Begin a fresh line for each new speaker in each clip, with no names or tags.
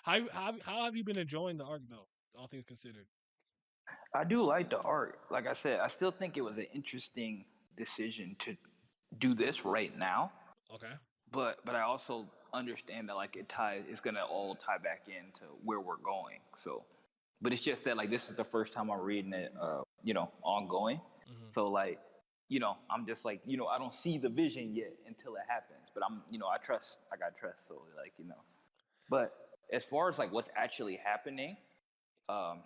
How have you been enjoying the arc though? All things considered.
I do like the art. Like I said, I still think it was an interesting decision to do this right now.
Okay.
But I also understand that like it's gonna all tie back into where we're going. So, but it's just that like this is the first time I'm reading it, ongoing.
Hmm.
So like, I'm just like, I don't see the vision yet until it happens. But I trust. I got trust. So like. But as far as like what's actually happening, um,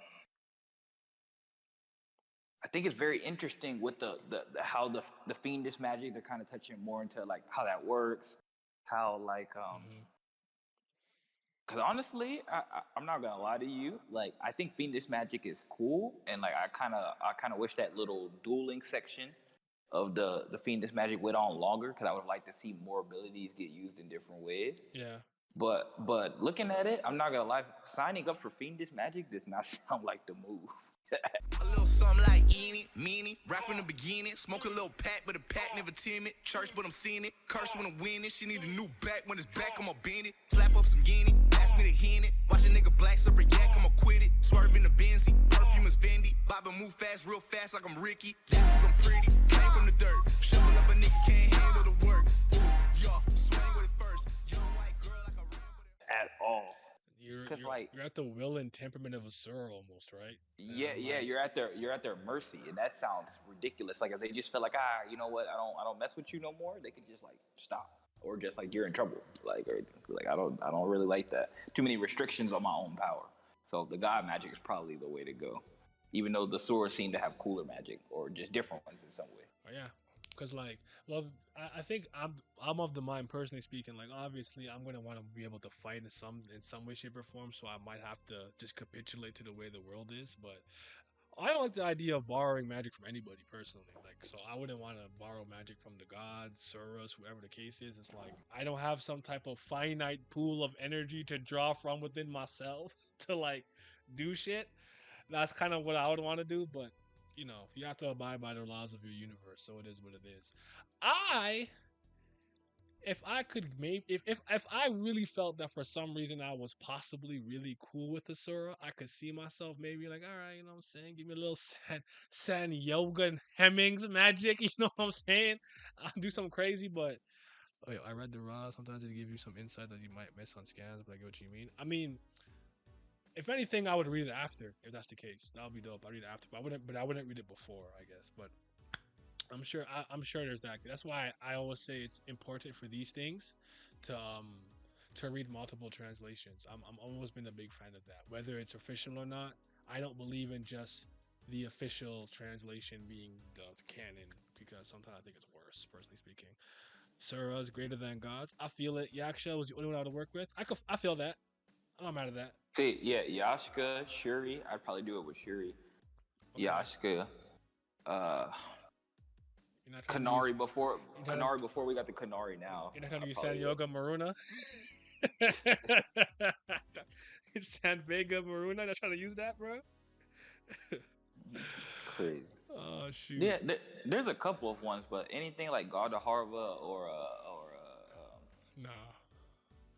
I think it's very interesting with the how the fiendish magic. They're kind of touching more into like how that works, how like
Hmm.
because honestly, I'm not gonna lie to you. Like, I think fiendish magic is cool, and like I kind of wish that little dueling section of the fiendish magic went on longer because I would like to see more abilities get used in different ways.
Yeah.
But looking at it, I'm not gonna lie. Signing up for fiendish magic does not sound like the move.
A little something like eeny, meeny, rap from the beginning. Smoke a little pack, but the pack never timid. Church, but I'm seeing it. Curse when I'm winning. She need a new back. When it's back, I'ma bend it. Slap up some guinea. Ask me to hit it. Watch a nigga black super yak, I'ma quit it. Swerve in the Benzie. Perfume is Fendi. Bobbin' move fast, real fast like I'm Ricky. That's 'cause I'm pretty. Came from the dirt. Shovel up a nigga can't handle the work. Ooh, y'all, swing with it first. Young white girl like a ramble.
At all.
You're
Cause
you're
like
you're at the will and temperament of a Surya almost, right? And
yeah,
like,
you're at their mercy, and that sounds ridiculous. Like if they just feel like you know what, I don't mess with you no more, they could just like stop, or just like you're in trouble. Like I don't really like that. Too many restrictions on my own power. So the god magic is probably the way to go, even though the swords seem to have cooler magic or just different ones in some way.
oh yeah, because like, well, I think I'm of the mind personally speaking. Like, obviously, I'm gonna want to be able to fight in some way, shape, or form. So I might have to just capitulate to the way the world is. But I don't like the idea of borrowing magic from anybody personally. Like, so I wouldn't want to borrow magic from the gods, Suras, whoever the case is. It's like I don't have some type of finite pool of energy to draw from within myself to like do shit. That's kind of what I would want to do, but you have to abide by the laws of your universe, so it is what it is. I if I could maybe if I really felt that for some reason I was possibly really cool with Asura, I could see myself maybe like, all right, you know what I'm saying? Give me a little San yoga and Hemmings magic, you know what I'm saying? I'll do something crazy, but oh, I read the raw. Sometimes it give you some insight that you might miss on scans, but I get what you mean. I mean, if anything, I would read it after. If that's the case, that would be dope. I read it after, but I wouldn't read it before, I guess. But I'm sure there's that. That's why I always say it's important for these things to um to read multiple translations. I'm always been a big fan of that, whether it's official or not. I don't believe in just the official translation being the canon because sometimes I think it's worse, personally speaking. Surah's greater than gods. I feel it. Yaksha was the only one I had to work with. I feel that. I'm not mad at that.
See, yeah, Yashka, Shuri, I'd probably do it with Shuri.
Okay.
Yashka, uh,
You're not trying to use.
Kanari before
You're trying to.
Kanari before we got the Kanari now.
You're not trying
I
to use San
probably would.
Yoga Maruna. San Vega Maruna. Not trying to use that, bro.
Crazy.
Oh shoot.
Yeah, there's a couple of ones, but anything like Garda Harva
Nah.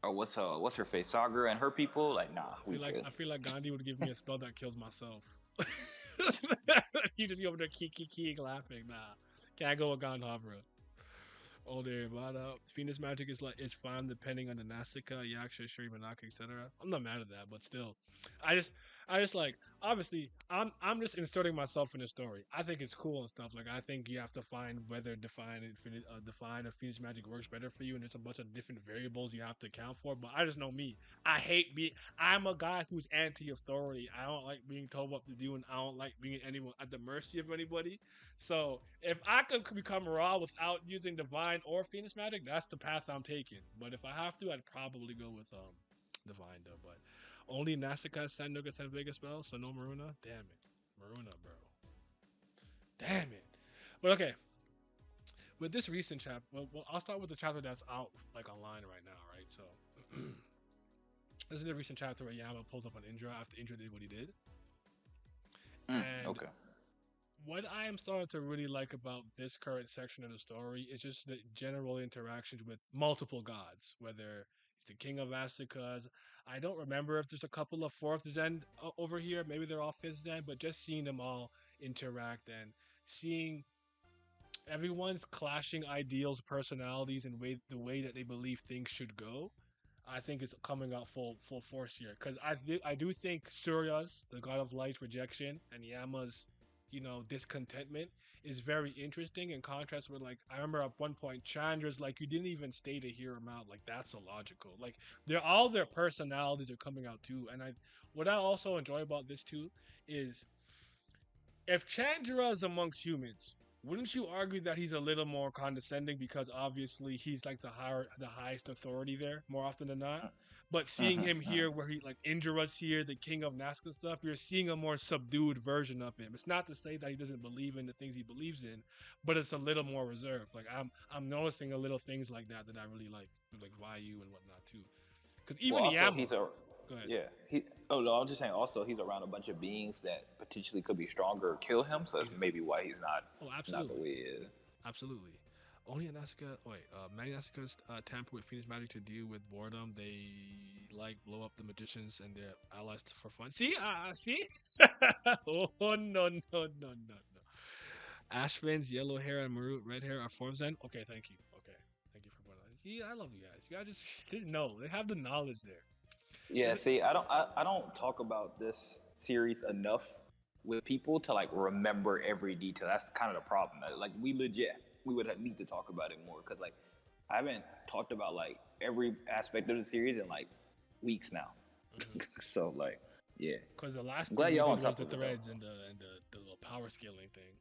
or what's her face Saga and her people, like nah, we good.
I feel like Gandhi would give me a spell that kills myself. You just be over there keying laughing. Nah. Can't go with Gandhavra. All day, but Phoenix magic is like it's fine depending on the Nastica, Yaksha, Shuri, Manaka, etc. I'm not mad at that, but still, I just I just like obviously I'm just inserting myself in the story. I think it's cool and stuff. Like I think you have to find whether define or Phoenix magic works better for you, and there's a bunch of different variables you have to account for. But I just know me. I hate being. I'm a guy who's anti-authority. I don't like being told what to do, and I don't like being anyone at the mercy of anybody. So if I could become raw without using divine or Phoenix magic, that's the path I'm taking. But if I have to, I'd probably go with divine though. But only Nastica, San Nuga, San Vega spells, so no Maruna. Damn it, Maruna, bro. Damn it. But okay, with this recent chapter, well, I'll start with the chapter that's out like online right now, right? So this is the recent chapter where Yama pulls up on Indra after Indra did what he did, and
Okay.
what I am starting to really like about this current section of the story is just the general interactions with multiple gods, whether He's the king of Asukas. I don't remember if there's a couple of fourth Zen over here. Maybe they're all fifth Zen, but just seeing them all interact and seeing everyone's clashing ideals, personalities, and the way that they believe things should go, I think it's coming out full force here. Because I do think Surya's the god of light rejection and Yama's discontentment is very interesting in contrast with, like, I remember at one point Chandra's like, you didn't even stay to hear him out. Like, that's illogical. Like, they're all their personalities are coming out too. And what I also enjoy about this too is, if Chandra is amongst humans, wouldn't you argue that he's a little more condescending because obviously he's like the highest authority there more often than not? But seeing him here, where he like Indra's here, the king of Nazca stuff, you're seeing a more subdued version of him. It's not to say that he doesn't believe in the things he believes in, but it's a little more reserved. Like, I'm noticing a little things like that I really like Ryu and whatnot too. Because even Yama. Go ahead.
Yeah. I was just saying. Also, he's around a bunch of beings that potentially could be stronger or kill him. So that's maybe why he's not the way he is.
Absolutely. Only many Asukas tamper with Phoenix magic to deal with boredom. They blow up the magicians and their allies for fun. See, see. Oh no. Ashvin's yellow hair and maroon red hair are forms. Then okay, thank you. Okay, thank you for pointing out. See, I love you guys. You guys just know they have the knowledge there.
Yeah, see, I don't talk about this series enough with people to like remember every detail. That's kind of the problem. Like, we would need to talk about it more, because like I haven't talked about like every aspect of the series in like weeks now. Mm-hmm. So like, yeah.
Because the last thing y'all was the threads and the little power scaling thing.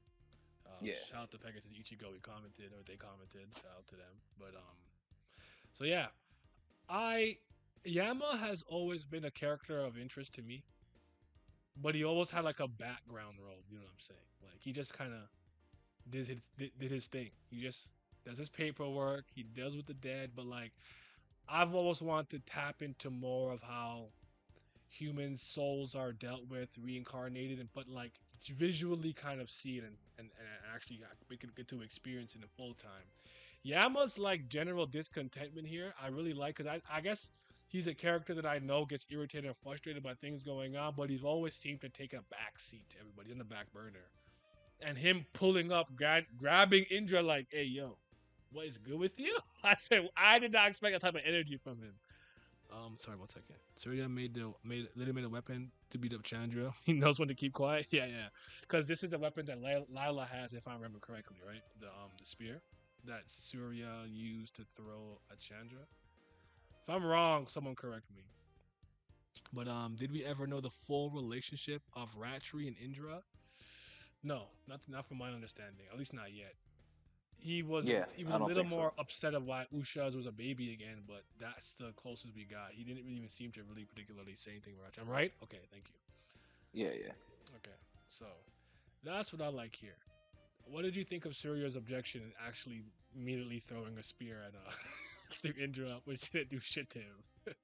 Yeah.
Shout out to Pegasus Ichigo. He commented, or they commented. Shout out to them. But so yeah, Yama has always been a character of interest to me, but he always had like a background role. You know what I'm saying? Like, he just kind of did his thing. He just does his paperwork. He deals with the dead. But like, I've always wanted to tap into more of how human souls are dealt with, reincarnated, but like visually kind of see it and actually get to experience it in full time. Yama's like general discontentment here, I really like, because I guess he's a character that I know gets irritated and frustrated by things going on, but he's always seemed to take a back seat to everybody, in the back burner. And him pulling up, grabbing Indra like, hey, yo, what is good with you? I said, I did not expect that type of energy from him. Sorry, 1 second. Surya literally made a weapon to beat up Chandra. He knows when to keep quiet. Yeah. Because this is the weapon that Lila has, if I remember correctly, right? The spear that Surya used to throw at Chandra. If I'm wrong, someone correct me. But did we ever know the full relationship of Ratri and Indra? No, not from my understanding. At least not yet. He was a little more upset of why Ushaz was a baby again, but that's the closest we got. He didn't even seem to really particularly say anything about Ratri. I'm right? Okay, thank you.
Yeah.
Okay, so that's what I like here. What did you think of Surya's objection and actually immediately throwing a spear at Indra, which didn't do shit to him?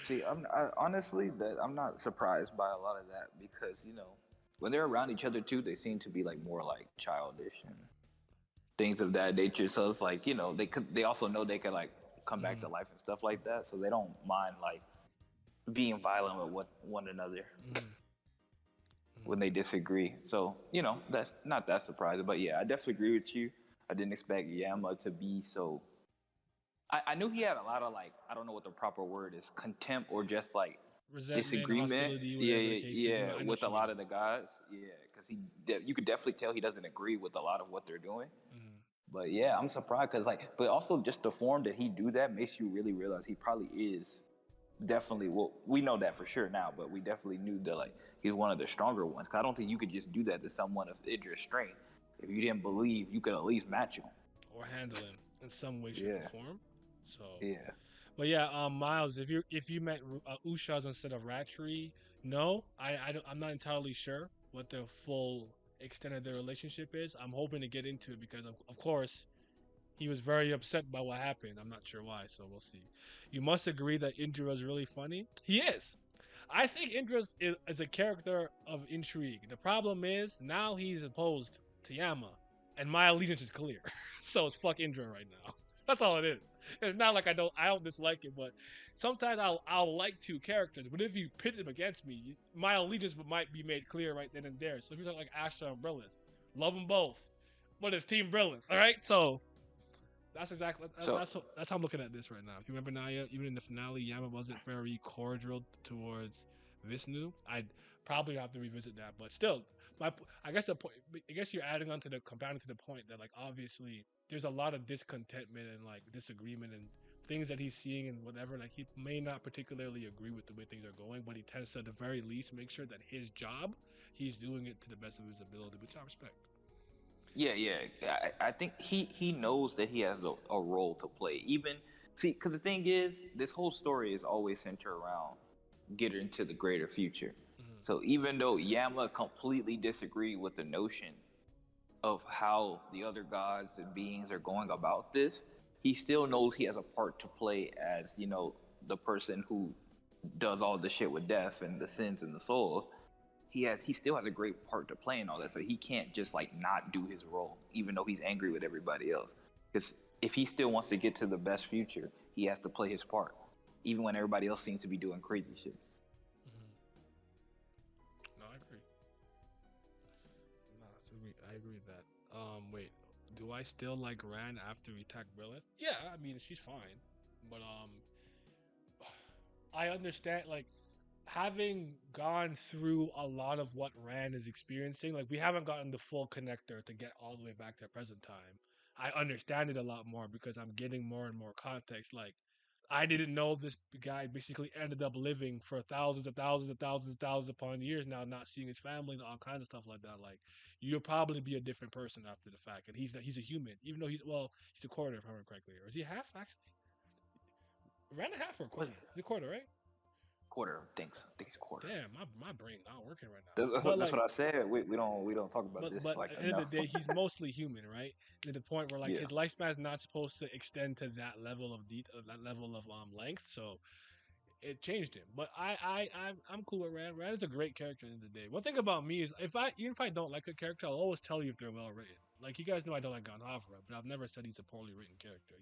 See, I'm not surprised by a lot of that, because when they're around each other too, they seem to be like more like childish and things of that nature. So it's like, they also know they could like come back to life and stuff like that, so they don't mind like being violent with one another when they disagree. So that's not that surprising. But yeah, I definitely agree with you. I didn't expect Yama to be so. I knew he had a lot of like, I don't know what the proper word is, contempt or just like disagreement. Yeah, with a lot of the guys. Yeah, because you could definitely tell he doesn't agree with a lot of what they're doing. But yeah, I'm surprised, because like, but also just the form that he do that makes you really realize he probably is definitely, well, we know that for sure now, but we definitely knew that like he's one of the stronger ones. Because I don't think you could just do that to someone of Idra's strength. If you didn't believe, you could at least match him
or handle him in some way, shape, or form. So
yeah.
But yeah, Miles, if you met Ushaz instead of Ratri, no, I'm not entirely sure what the full extent of their relationship is. I'm hoping to get into it, because of course he was very upset by what happened. I'm not sure why, so we'll see. You must agree that Indra is really funny. He is. I think Indra is a character of intrigue. The problem is now he's opposed to Yama, and my allegiance is clear. So it's fuck Indra right now. That's all it is. It's not like I don't dislike it, but sometimes I'll like two characters, but if you pit them against me, my allegiance might be made clear right then and there. So if you talk like Astra and Brillis, love them both, but it's Team Brillis, all right? So that's exactly
So
that's how I'm looking at this right now. If you remember Naya, even in the finale, Yama wasn't very cordial towards Vishnu. I'd probably have to revisit that, but still, I guess the point. I guess you're adding on to the compounding to the point that like obviously there's a lot of discontentment and like disagreement and things that he's seeing and whatever. Like he may not particularly agree with the way things are going, but he tends to at the very least make sure that his job he's doing it to the best of his ability, which I respect.
yeah. I think he knows that he has a role to play. Even see, because the thing is, this whole story is always centered around getting to the greater future.
Mm-hmm.
So even though Yama completely disagreed with the notion of how the other gods and beings are going about this, he still knows he has a part to play as, the person who does all the shit with death and the sins and the souls. He still has a great part to play in all that. So he can't just like not do his role, even though he's angry with everybody else. Because if he still wants to get to the best future, he has to play his part, even when everybody else seems to be doing crazy shit.
No, I agree. No, I agree with that. Wait, do I still like Ran after we attack Lilith? Yeah, I mean she's fine, but I understand like having gone through a lot of what Ran is experiencing. Like we haven't gotten the full connector to get all the way back to present time. I understand it a lot more because I'm getting more and more context. Like I didn't know this guy basically ended up living for thousands and thousands and thousands and thousands upon years now, not seeing his family and all kinds of stuff like that. Like you'll probably be a different person after the fact, and he's a human, even though he's a quarter if I remember correctly, or is he half actually? Ran a half or a
What?
quarter? He's a quarter, right?
Quarter, thanks. I think it's quarter.
Damn, my brain not working right now.
That's what I said. We don't talk about this
But
like
at the end
enough.
of the day, he's mostly human, right? To the point where like
Yeah.
his lifespan is not supposed to extend to that level of that level of length. So it changed him. But I'm cool with Rand. Rand is a great character at the end of the day. One thing about me is even if I don't like a character, I'll always tell you if they're well written. Like you guys know I don't like Ganhavra, but I've never said he's a poorly written character.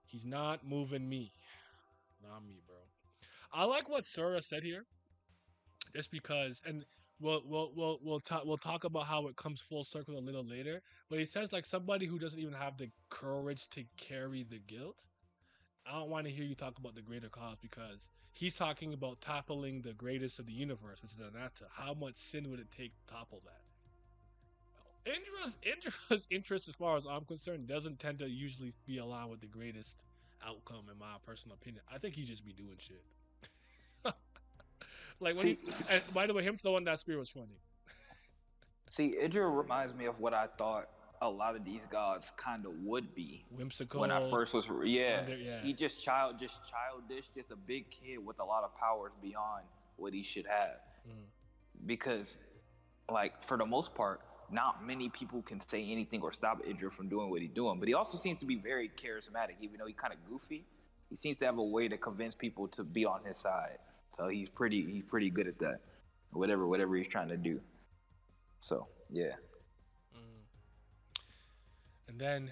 He's not moving me. Not me, bro. I like what Surya said here, just because, and we'll talk about how it comes full circle a little later. But he says like somebody who doesn't even have the courage to carry the guilt. I don't want to hear you talk about the greater cause because he's talking about toppling the greatest of the universe, which is Ananta. How much sin would it take to topple that? Indra's interest, as far as I'm concerned, doesn't tend to usually be aligned with the greatest outcome, in my personal opinion. I think he just be doing shit. Like when
See,
and by the way, him throwing that spear was funny.
Indra reminds me of what I thought a lot of these gods kind of would be
Whimsical.
when I first was. Yeah,
yeah.
he just childish, just a big kid with a lot of powers beyond what he should have. Because, like, for the most part, not many people can say anything or stop Indra from doing what he's doing. But he also seems to be very charismatic, even though he's kind of goofy. He seems to have a way to convince people to be on his side. So he's pretty good at that. Whatever he's trying to do. So yeah.
And then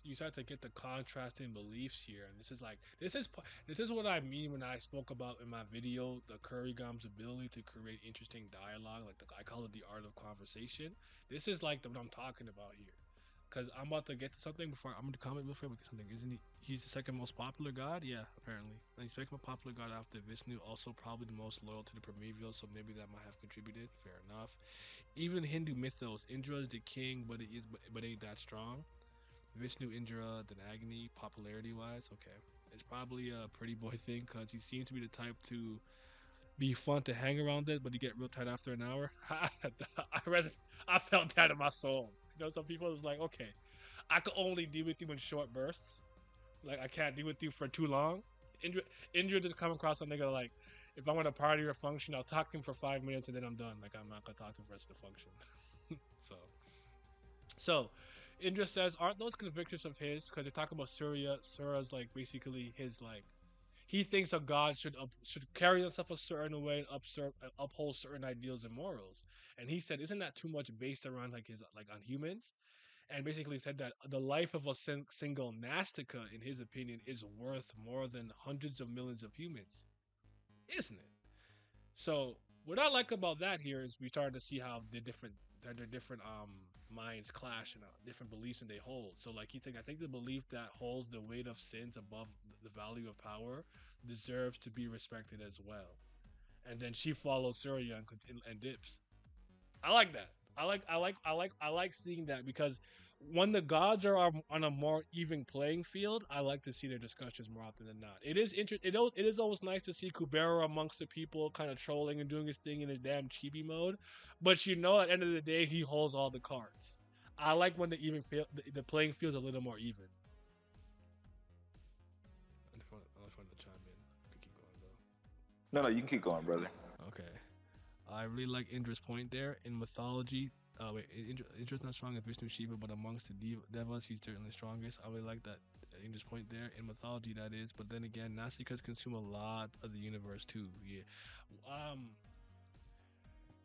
you start to get the contrasting beliefs here, and this is what I mean when I spoke about in my video the Kurigama's ability to create interesting dialogue. Like I call it the art of conversation. This is like what I'm talking about here. Because I'm about to get to something before I'm going to comment before we get something. Isn't he? He's the second most popular god? Yeah, apparently. And he's second most popular god after Vishnu. Also, probably the most loyal to the Primordial, so maybe that might have contributed. Fair enough. Even Hindu mythos, Indra is the king, but ain't that strong. Vishnu, Indra, then Agni, popularity wise, okay. It's probably a pretty boy thing because he seems to be the type to be fun to hang around it, but you get real tight after an hour. I felt that in my soul. You know, some people is like, okay, I could only deal with you in short bursts. Like, I can't deal with you for too long. Indra just come across a nigga like, if I want to party or function, I'll talk to him for 5 minutes and then I'm done. Like, I'm not going to talk to him for the rest of the function. So, Indra says, aren't those convictions of his? Because they talk about Surya. Surya's, like, basically his, like, he thinks a god should carry himself a certain way and uphold certain ideals and morals. And he said, isn't that too much based around like his on humans? and basically said that the life of a single Nastica, in his opinion, is worth more than hundreds of millions of humans, isn't it? So what I like about that here is we started to see how their different minds clash and different beliefs and they hold. So like he's saying, I think the belief that holds the weight of sins above the value of power deserves to be respected as well. And then she follows Surya and dips. I like that. I like seeing that because when the gods are on a more even playing field, I like to see their discussions more often than not. It is always nice to see Kubera amongst the people, kind of trolling and doing his thing in his damn chibi mode. But at the end of the day, he holds all the cards. I like when the playing field's a little more even. I just wanted to chime in. I could keep going though.
No, you can keep going, brother.
Okay. I really like Indra's point there. In mythology, Indra's not strong as Vishnu Shiva, but amongst the devas, he's certainly the strongest. I really like that Indra's point there. In mythology, that is. But then again, Nastikas consume a lot of the universe too. Yeah. I'm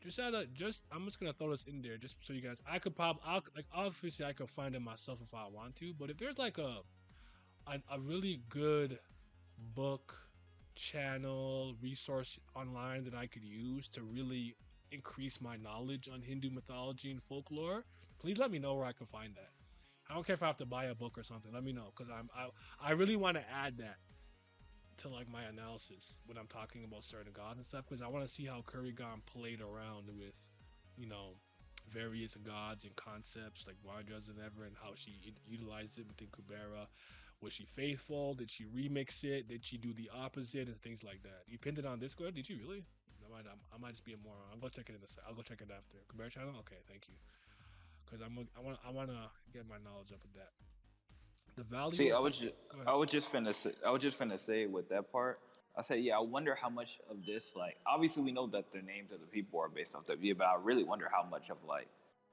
just gonna throw this in there just so you guys. Obviously I could find it myself if I want to. But if there's like a really good book, channel, resource online that I could use to really increase my knowledge on Hindu mythology and folklore, please let me know where I can find that. I don't care if I have to buy a book or something. Let me know because I really want to add that to like my analysis when I'm talking about certain gods and stuff because I want to see how Kurigan played around with, various gods and concepts like Rajas and ever and how she utilized it within Kubera. Was she faithful? Did she remix it? Did she do the opposite and things like that? You pinned it on Discord? Did you really? I might just be a moron. I'll go check it I'll go check it after. Kubera channel? Okay, thank you. Because I want to get my knowledge up with that. The value.
See, I was just finna say with that part. I say, yeah, I wonder how much of this, like, obviously we know that the names of the people are based off the view, but I really wonder how much of like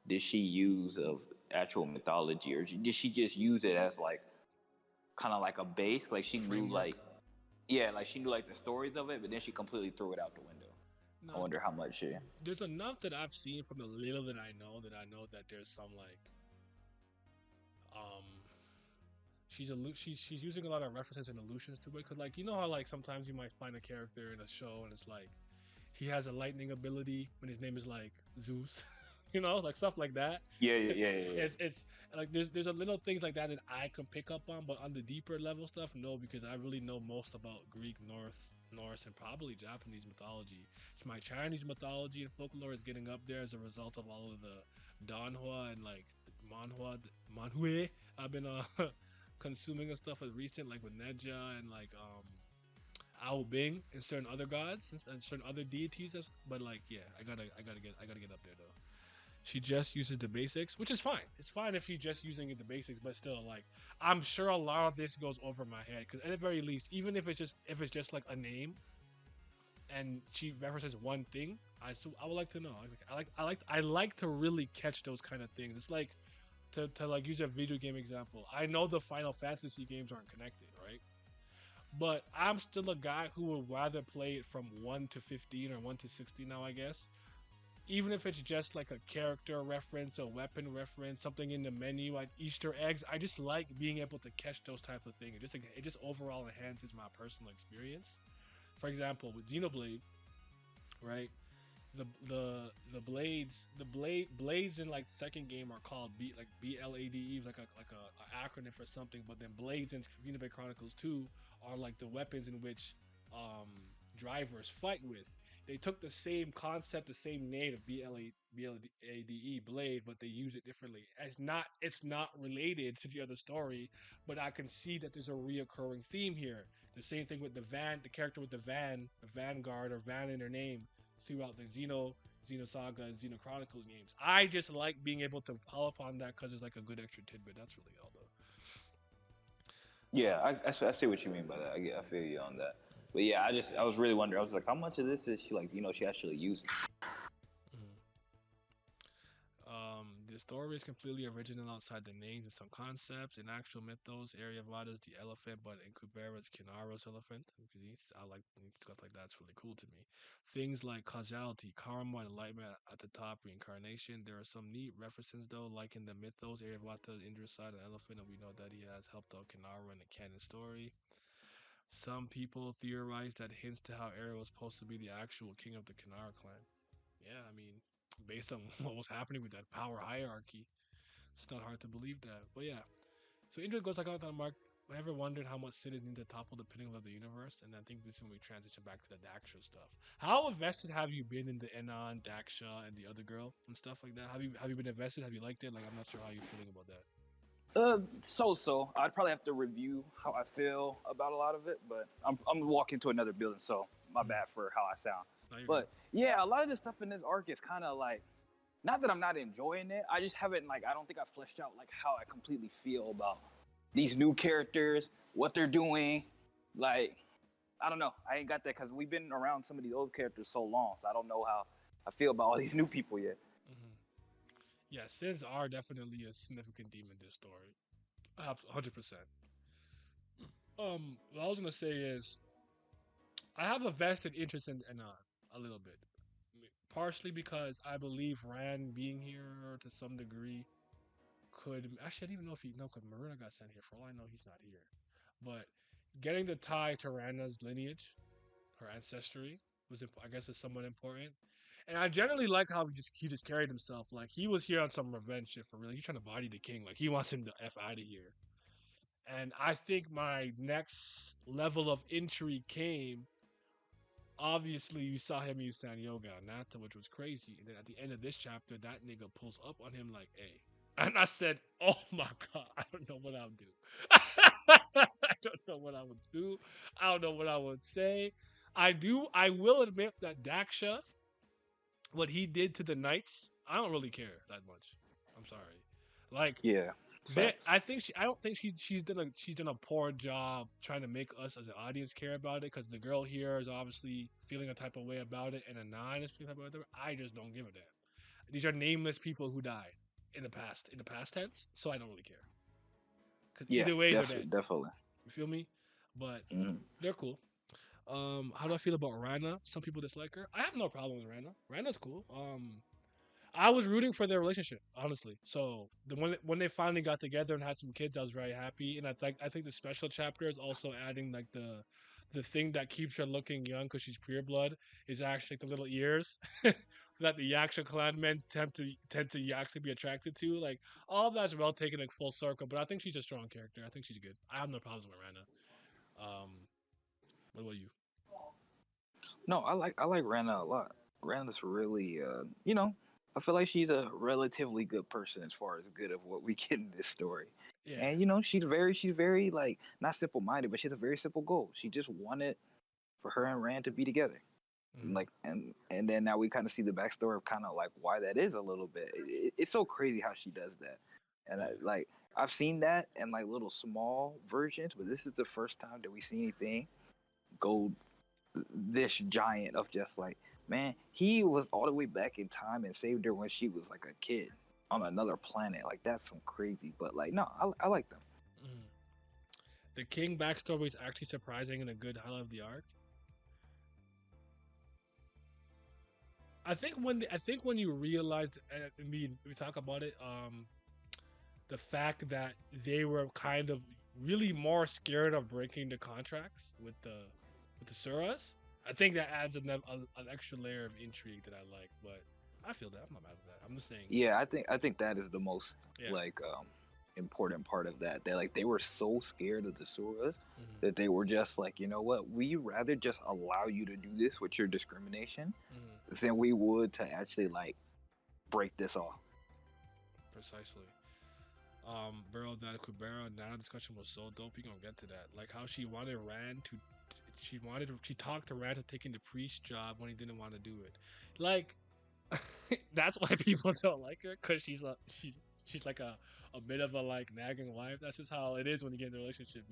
did she use of actual mythology, or did she just use it as like kind of like a base? Like she knew like, yeah, like she knew like the stories of it, but then she completely threw it out the window. No, I wonder how much she.
There's enough that I've seen from the little that I know that there's some like, she's using a lot of references and allusions to it. Cause like how like sometimes you might find a character in a show and it's like he has a lightning ability when his name is like Zeus. Like stuff like that.
Yeah.
It's like there's a little things like that I can pick up on, but on the deeper level stuff, no, because I really know most about Greek, Norse, and probably Japanese mythology. My Chinese mythology and folklore is getting up there as a result of all of the Danhua and like Manhua I've been consuming and stuff as recent, like with Neja and like Ao Bing and certain other gods and certain other deities. But like, yeah, I gotta get up there though. She just uses the basics, which is fine. It's fine if she's just using the basics, but still, like, I'm sure a lot of this goes over my head. Because at the very least, even if it's just like a name, and she references one thing, I would like to know. I like to really catch those kind of things. It's like to like use a video game example. I know the Final Fantasy games aren't connected, right? But I'm still a guy who would rather play it from 1 to 15 or 1 to 60 now, I guess. Even if it's just like a character reference, a weapon reference, something in the menu, like Easter eggs, I just like being able to catch those type of things. It just overall enhances my personal experience. For example, with Xenoblade, right? The blades in like the second game are called BLADE, like a acronym for something. But then blades in Xenoblade Chronicles 2 are like the weapons in which drivers fight with. They took the same concept, the same name of BLADE, blade, but they use it differently. It's not related to the other story, but I can see that there's a reoccurring theme here. The same thing with the character with the Vanguard or Van in their name throughout the Xenosaga and Xeno Chronicles games. I just like being able to call upon that because it's like a good extra tidbit. That's really all though.
Yeah, I see what you mean by that. I feel you on that. But yeah, I was really wondering. I was like, how much of this is she like, she actually using?
The story is completely original outside the names and some concepts. In actual mythos, Aryavata is the elephant, but in Kubera it's Kinaro's elephant. I like stuff like that. It's really cool to me. Things like causality, karma, enlightenment at the top, reincarnation. There are some neat references though, like in the mythos, Aryavata is Indra's side, an elephant, and we know that he has helped out Kinara in the canon story. Some people theorize that hints to how Arya was supposed to be the actual king of the Kinara clan. Yeah, I mean, based on what was happening with that power hierarchy, it's not hard to believe that. But yeah, so Indra goes like on that mark. I ever wondered how much cities need to topple the pinnacle of the universe? And I think this is when we transition back to the Daksha stuff. How invested have you been in the Enon, Daksha, and the other girl and stuff like that? Have you been invested? Have you liked it? Like I'm not sure how you're feeling about that.
So I'd probably have to review how I feel about a lot of it, but I'm walking to another building, so my bad for how I sound.
No, you're
But yeah, a lot of the stuff in this arc is kind of like, not that I'm not enjoying it, I just haven't like, I don't think I fleshed out like how I completely feel about these new characters, what they're doing. Like, I don't know, I ain't got that because we've been around some of these old characters so long, so I don't know how I feel about all these new people yet.
hmm Yeah, sins are definitely a significant theme in this story. 100%. What I was gonna say is I have a vested interest in Anon a little bit, partially because I believe Rand being here to some degree could actually I don't even know if he no because Maruna got sent here. For all I know, he's not here. But getting the tie to Rana's lineage, her ancestry, I guess is somewhat important. And I generally like how he just carried himself. Like he was here on some revenge shit for real. He's trying to body the king. Like he wants him to f out of here. And I think my next level of intrigue came. Obviously, you saw him use San Yoga on Nata, which was crazy. And then at the end of this chapter, that nigga pulls up on him like, "Hey," and I said, "Oh my god, I don't know what I'll do. I don't know what I would do. I don't know what I would say. I will admit that Daksha, what he did to the knights, I don't really care that much. I'm sorry. Like
Yeah, facts.
I don't think she's done a poor job trying to make us as an audience care about it because the girl here is obviously feeling a type of way about it and a nine is feeling a type of way about it. I just don't give a damn. These are nameless people who died in the past tense, so I don't really care because
Yeah,
either way they're
definitely,
dead.
definitely.
You feel me? But
Mhm.
they're cool. How do I feel about Rana? Some people dislike her. I have no problem with Rana. Rana's cool. I was rooting for their relationship, honestly. So when they finally got together and had some kids, I was very happy. And I think the special chapter is also adding like the thing that keeps her looking young because she's pure blood is actually the little ears that the Yaksha clan men tend to actually be attracted to. Like all that's well taken in full circle. But I think she's a strong character. I think she's good. I have no problems with Rana. Um, what about you?
No, I like Rana a lot. Rana's really, I feel like she's a relatively good person as far as good of what we get in this story.
Yeah.
And she's very like not simple minded, but she has a very simple goal. She just wanted for her and Rand to be together.
Mhm.
Like and then now we kind of see the backstory of kind of like why that is a little bit. It's so crazy how she does that. And
Yeah.
like I've seen that in like little small versions, but this is the first time that we see anything go this giant of just like, man, he was all the way back in time and saved her when she was like a kid on another planet. Like that's some crazy, but like no, I like them.
Mhm. The King backstory is actually surprising and a good highlight of the arc. I think when you realize, we talk about it, the fact that they were kind of really more scared of breaking the contracts with the Suras. I think that adds an extra layer of intrigue that I like. But I feel that I'm not mad at that. I'm just saying,
Yeah, I think that is the most
yeah.
like important part of that. They were so scared of the Suras
hmm
that they were just like, you know what, we rather just allow you to do this with your discrimination
hmm
than we would to actually like break this off.
Precisely. Bro, that Kubera Nana discussion was so dope. You gonna get to that? Like how she wanted Rand to, she talked to Rand to taking the priest job when he didn't want to do it. Like that's why people don't like her because she's like a bit of a like nagging wife. That's just how it is when you get in a relationship.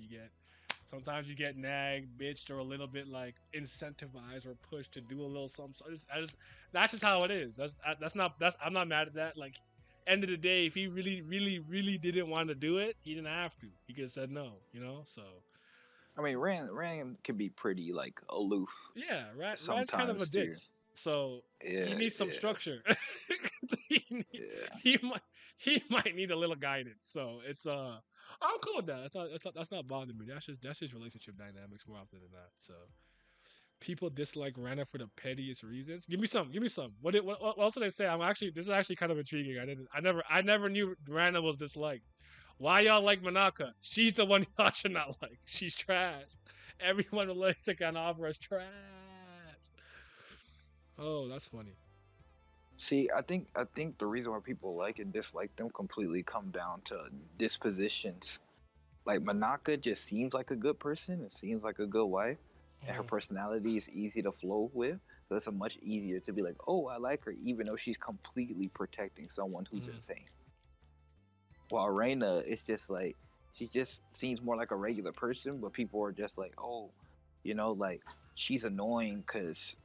Sometimes you get nagged, bitched, or a little bit like incentivized or pushed to do a little something. So that's just how it is. That's not that's I'm not mad at that. Like end of the day, if he really didn't want to do it, he didn't have to. He could have said no, So
I mean, Rand can be pretty like aloof
yeah, Rand's kind of a
sometimes too.
ditz. So he
Yeah,
needs some
yeah,
structure. he, need,
yeah.
he might need a little guidance. So it's I'm cool with that. That's not bothering me. That's just relationship dynamics more often than not. So people dislike Rana for the pettiest reasons. Give me some. Give me some. What else did they say? This is actually kind of intriguing. I never knew Rana was disliked. Why y'all like Manaka? She's the one y'all should not like. She's trash. Everyone relates to Ganabra as trash. Oh, that's funny.
See, I think the reason why people like and dislike them completely come down to dispositions. Like Manaka just seems like a good person and seems like a good wife, and her
Mm-hmm.
personality is easy to flow with. So it's a much easier to be like, oh, I like her, even though she's completely protecting someone who's
Mm-hmm.
insane. While Reina, it's just like she just seems more like a regular person, but people are just like, oh, like she's annoying because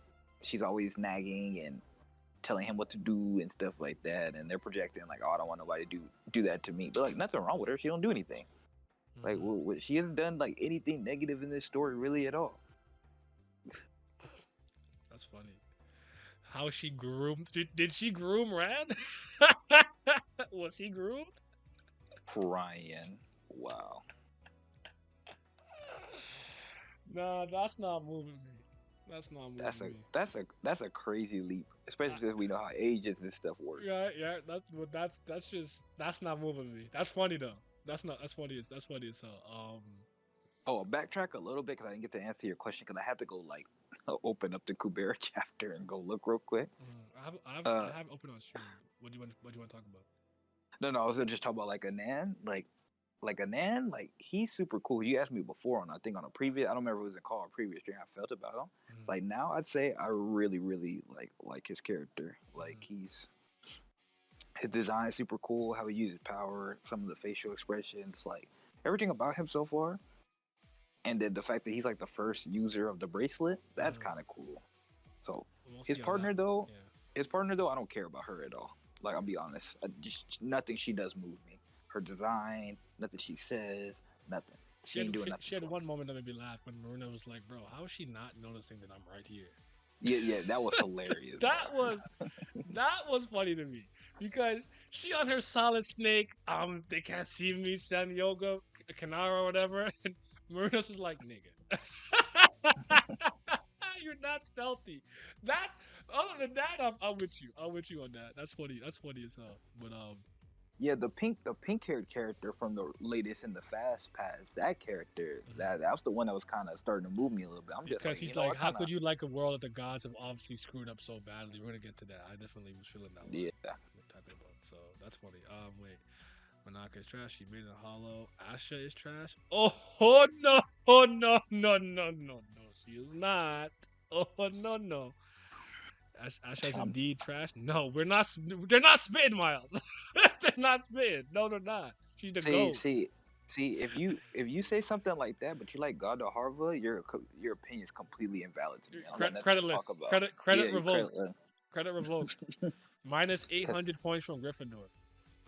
she's always nagging and telling him what to do and stuff like that, and they're projecting like, oh, I don't want nobody to do that to me. But like, nothing wrong with her. She don't do anything. Like,
Mm-hmm.
she hasn't done like anything negative in this story really at all.
That's funny. How she groomed? Did she groom Rand? Was he groomed?
Crying. Wow.
Nah, that's not moving me. That's not
That's
moving
a
me.
that's a crazy leap, especially since we know how ages and stuff work.
Yeah. That's not moving me. That's funny though. That's funny. That's funny as hell.
Oh, I'll backtrack a little bit because I didn't get to answer your question because I had to go like open up the Kubera chapter and go look real quick.
I
Uh,
have open on stream. What do you want to talk about?
no, I was gonna just talk about like Anan, like Anan, like he's super cool. You asked me before on I think on a previous, I don't remember if it was a call or previous stream. I felt about him.
Mm-hmm.
Like now, I'd say I really like his character. Like his design is super cool. How he uses power, some of the facial expressions, like everything about him so far. And then the fact that he's like the first user of the bracelet, that's
Mm-hmm.
kind of cool. So
We'll
his
see how
partner
that.
though,
Yeah.
I don't care about her at all. Like I'll be honest, just nothing she does move me. Her design, nothing she says, nothing. She ain't doing nothing.
She had
For me.
one moment that made me laugh when Marina was like, "Bro, how is she not noticing that I'm right here?"
Yeah, that was hilarious.
that was that was funny to me because she on her solid snake. They can't see me, San Yoga, Kanara, or whatever. And Marina's just like, "Nigga, you're not stealthy." That other than that, I'm with you. I'm with you on that. That's funny. That's funny as hell. But
Yeah, the pink haired character from the latest in the Fast Pass, that character, that was the one that was kind of starting to move me a little bit. I'm just
because
like,
he's
I
like, how
kind of
could you like a world that the gods have obviously screwed up so badly? We're gonna get to that. I definitely was feeling that one.
yeah.
We're talking about. So that's funny. Wait. Manaka is trash. She made it hollow. Asha is trash. Oh, no. Oh no. No. She is not. Oh no. Asha is
I'm,
indeed trash. No, we're not. They're not spitting, Miles. They're not spitting. No, they're not. She's the
see,
goat.
see, see. If you say something like that, but you like God of Harva, your opinion is completely invalid to me. I don't got nothing to talk
Creditless.
about.
Credit
Yeah, you
revoked.
credit.
Credit revoked. Minus
Cause
800 points from Gryffindor.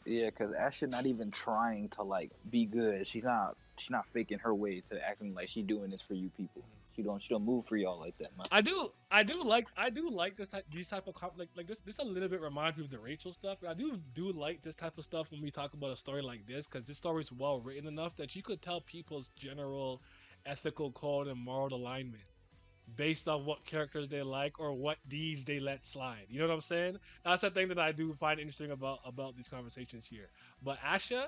yeah, cause Asha not even trying to like be good. She's not faking her way to acting like she doing this for you people. She don't move for y'all like that, man.
I do like these type of like this. This a little bit reminds me of the Rachel stuff. But I do like this type of stuff when we talk about a story like this because this story is well written enough that you could tell people's general ethical code and moral alignment based on what characters they like or what deeds they let slide. You know what I'm saying? That's the thing that I do find interesting about these conversations here. But Asha,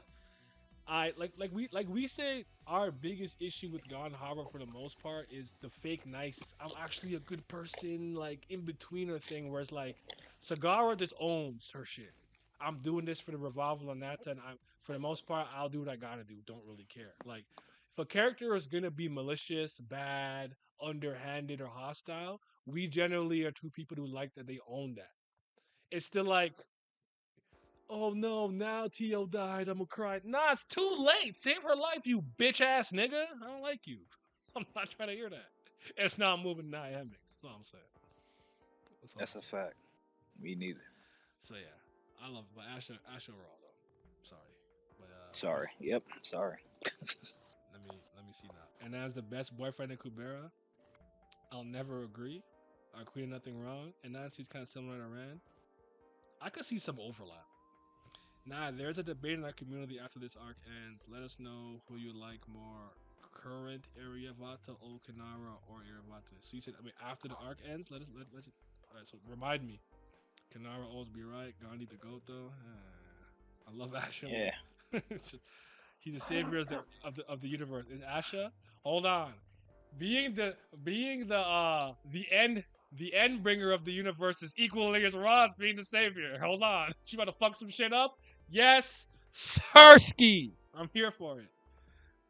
I like we say our biggest issue with Gone Harbor for the most part is the fake nice. I'm actually a good person, like in betweener thing, where it's like Sagara just owns her shit. I'm doing this for the revival of Nata, and I, for the most part, I'll do what I gotta do. Don't really care. Like if a character is gonna be malicious, bad, underhanded, or hostile, we generally are two people who like that they own that. It's still like, oh no, now Tio died. I'm gonna cry. Nah, it's too late. Save her life, you bitch ass nigga. I don't like you. I'm not trying to hear that. It's not moving dynamics. That's all I'm saying. That's all I'm
That's a
saying.
fact. Me neither.
So yeah. I love, but Ash overall though. Sorry, but
Sorry. Yep. Sorry.
let me see now. And as the best boyfriend in Kubera, I'll never agree. Our queen nothing wrong, and Nancy's kind of similar to Rand. I could see some overlap. Nah, there's a debate in our community after this arc ends. Let us know who you like more, current Aryavata, Okanara, or Aryavata. So you said, I mean, after the arc ends, let's. All right, so remind me. Kanara always be right. Gandhi the goat though. I love Asha.
Yeah.
It's just, he's the savior of the universe. Is Asha? Hold on. Being the end bringer of the universe is equally as Roz being the savior. Hold on. She about to fuck some shit up? Yes, Sirski. I'm here for it.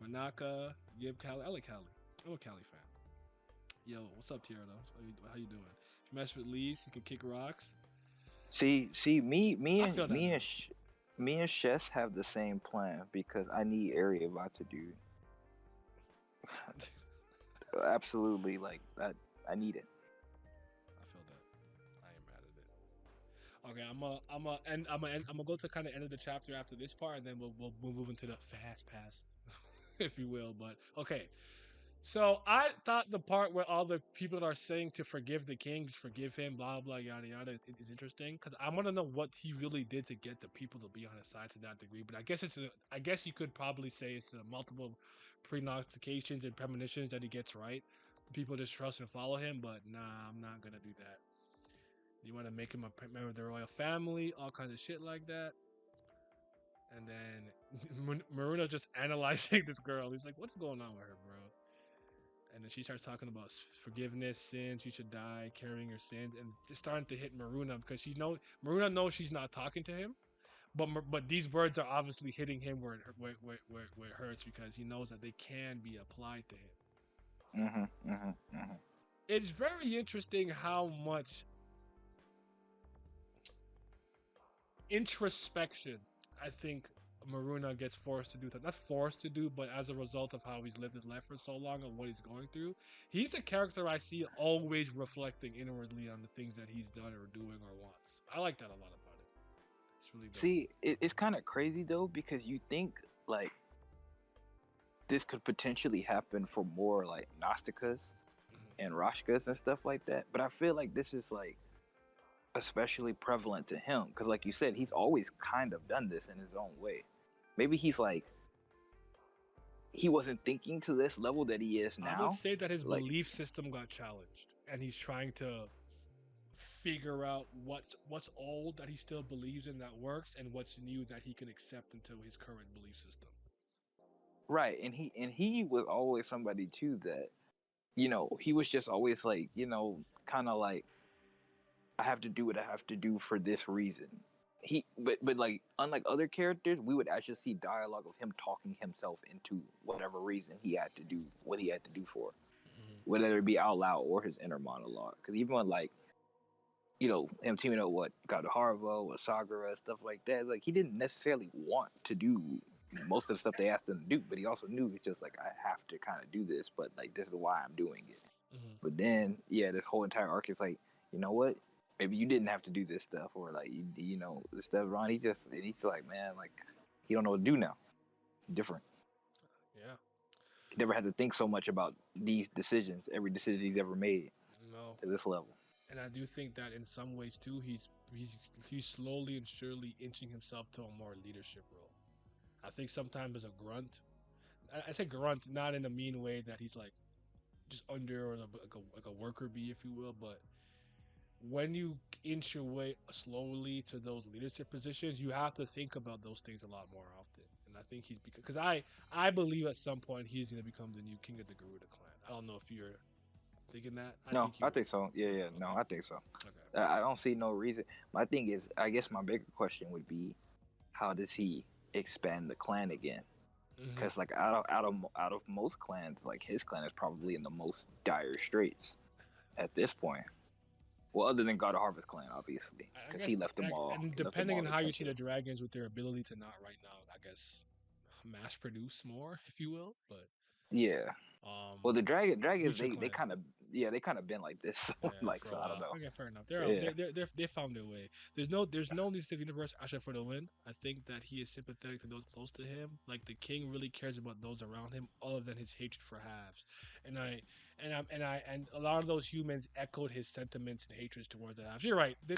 Manaka, Gib Cali. I like Cali. I'm a Cali fan. Yo, what's up, Tierra? How you doing? If you mess with Lees, you can kick rocks.
See, me
I
and
feel that.
me and Chess have the same plan because I need Area Vata, dude. Absolutely, like that. I need it.
I feel that. I ain't mad at it. Okay, I'm gonna go to kind of end of the chapter after this part, and then we'll move into the fast pass, if you will. But okay, so I thought the part where all the people are saying to forgive the king, just forgive him, blah blah yada yada, is interesting because I want to know what he really did to get the people to be on his side to that degree. But I guess you could probably say it's multiple prognostications and premonitions that he gets right. The people just trust and follow him, but nah, I'm not gonna do that. You want to make him a member of the royal family, all kinds of shit like that. And then Maruna just analyzing this girl. He's like, "What's going on with her, bro?" And then she starts talking about forgiveness, sins. You should die carrying your sins, and it's starting to hit Maruna because Maruna knows she's not talking to him, but these words are obviously hitting him where it hurts because he knows that they can be applied to him. It's very interesting how much introspection I think Maruna gets forced to do that. Not forced to do, but as a result of how he's lived his life for so long and what he's going through. He's a character I see always reflecting inwardly on the things that he's done or doing or wants. I like that a lot about it. It's really dope.
See, it's kind of crazy though because you think like this could potentially happen for more like Gnostikas and Rashkas and stuff like that, but I feel like this is like especially prevalent to him because like you said he's always kind of done this in his own way. Maybe he's like he wasn't thinking to this level that he is now.
I would say that his
like,
belief system got challenged and he's trying to figure out what's old that he still believes in that works and what's new that he can accept into his current belief system.
Right, and he was always somebody too that he was just always like kind of like I have to do what I have to do for this reason. But like unlike other characters, we would actually see dialogue of him talking himself into whatever reason he had to do what he had to do for, whether it be out loud or his inner monologue. Because even when like him teaming up with Gadoharva, with Sagara, stuff like that, like he didn't necessarily want to do most of the stuff they asked him to do, but he also knew it's just like I have to kind of do this, but like this is why I'm doing it. But then this whole entire arc is like, you know what? Maybe you didn't have to do this stuff, or like this stuff wrong. He's like, man, like he don't know what to do now. Different.
Yeah.
He never had to think so much about these decisions, every decision he's ever made to this level.
And I do think that in some ways too, he's slowly and surely inching himself to a more leadership role. I think sometimes as a grunt, I say grunt not in a mean way that he's like just under or like a worker bee, if you will, but when you inch your way slowly to those leadership positions, you have to think about those things a lot more often. And I think he's because I believe at some point he's going to become the new king of the Garuda clan. I don't know if you're thinking that.
I think so. Yeah. Okay. No, I think so.
Okay.
I don't see no reason. My thing is, I guess my bigger question would be, how does he expand the clan again? Because like out of most clans, like his clan is probably in the most dire straits at this point. Well, other than God of Harvest clan, obviously, because he left them all.
And depending on how you see the dragons with their ability to not right now, I guess, mass produce more, if you will. But
yeah. Well, the dragons they kind of yeah, they kind of been like this.
Yeah,
Like,
for a
so I don't
while.
know.
Okay, fair enough. They're
Yeah.
they found their way. There's no need to universe Asha for the win. I think that he is sympathetic to those close to him. Like the king really cares about those around him, other than his hatred for halves. And and a lot of those humans echoed his sentiments and hatreds towards the halves. You're right. The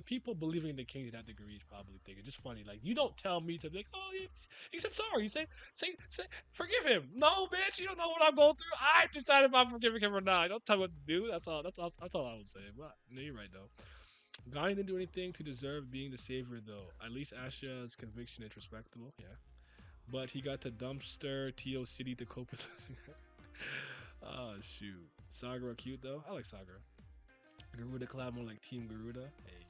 people believing in the king to that degree is probably thinking just funny. Like you don't tell me to be like, oh, he said sorry. You say forgive him. No, bitch, you don't know what I'm going through. I decide if I'm forgiving him or not. Don't tell me what to do. That's all I would say. But no, you're right though. Gani didn't do anything to deserve being the savior though. At least Asha's conviction is respectable. Yeah. But he got to dumpster Tio City to cope with this. Oh shoot. Sagara cute though. I like Sagara. Garuda clan more like Team Garuda. Hey.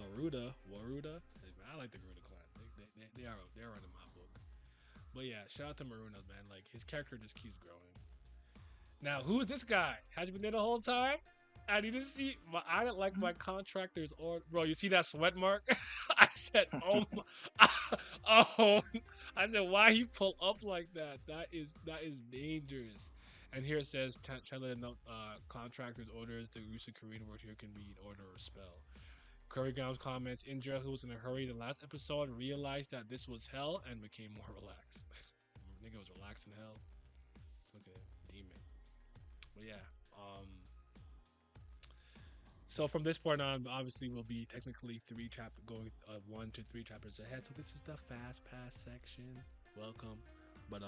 Waruda. Hey, man, I like the Garuda clan. They are in my book. But yeah, shout out to Maruna, man. Like his character just keeps growing. Now, who's this guy? Has he been there the whole time? I need to see. I didn't like my contractor's order, bro. You see that sweat mark? I said, oh, my, oh. I said, why he pull up like that? That is dangerous. And here it says, Chandler note contractor's orders. The use of Korean word here can mean order or spell. Kurigama's comments, Indra, who was in a hurry in the last episode, realized that this was hell and became more relaxed. Nigga was relaxed in hell. Look at him, demon. But yeah, so from this point on, obviously we'll be technically 1 to 3 chapters ahead. So this is the fast pass section. Welcome, but